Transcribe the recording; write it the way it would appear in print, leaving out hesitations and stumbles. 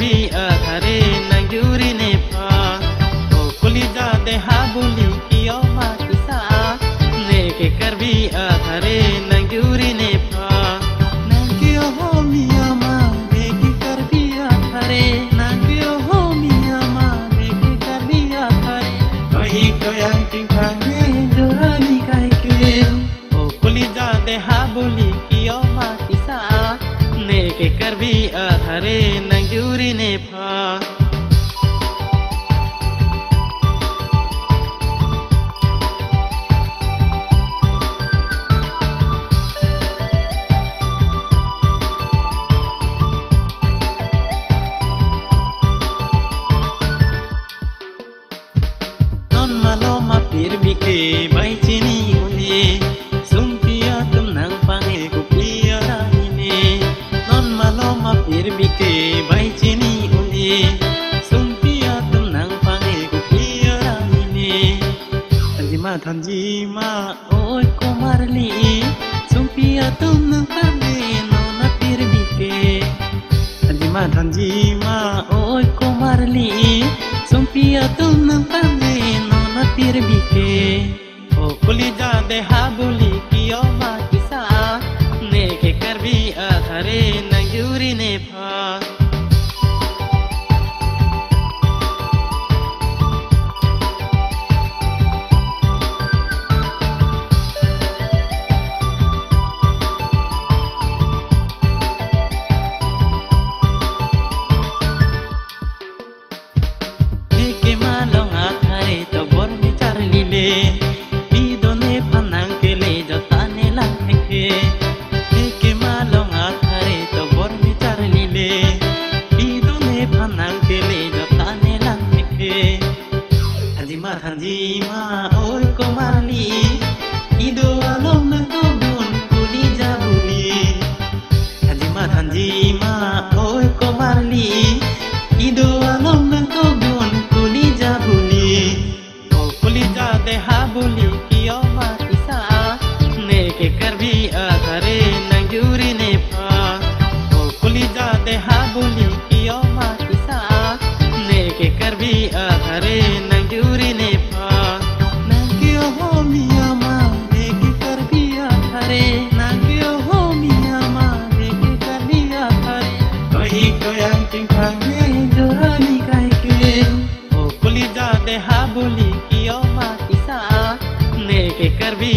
karbi athare nangyuri ne pa o kulija de habuli kiyoma kisa ne ke karbi athare nangyuri ne pa nangyo ho miyama ne ke karbi athare nangyo ho miyama ne ke karbi athare koi koyang tingkang ne dorani kai ke o kulija de habuli kiyoma kisa ne ke karbi athare nangyuri ne pa non maloma pirbike bai chini uni sumpia tum nang pange ku piara ini non maloma pirbike bai chini uni sumpia tum nang pange ku piara ini thanjima oi komarli sumpia tum nang pange nona pirbike thanjima oi komarli sumpia tum nang pange nona pirbike o kulija de habuli kiyoma kisa ne ke karbi athare nangyuri ne pa bidone panang kele jotane lang heke heke malong athare to bor bichar lile bidone panang kele jotane lang heke thanjima oi komali ido along na to gun kuli jabuli thanjima oi komali ido along na to gun kuli jabuli kulija de habuli kiyoma kisa ne ke karbi athare nangyuri ne pa o kulija de habuli kiyoma kisa ne ke karbi athare nangyuri ne pa nangyo ho miyama ne ke karbi athare nangyo ho miyama ne ke karbi athare koi koyang tingkang ne dorani kai ke o kulija de habuli kiyoma kisa ne ke karbi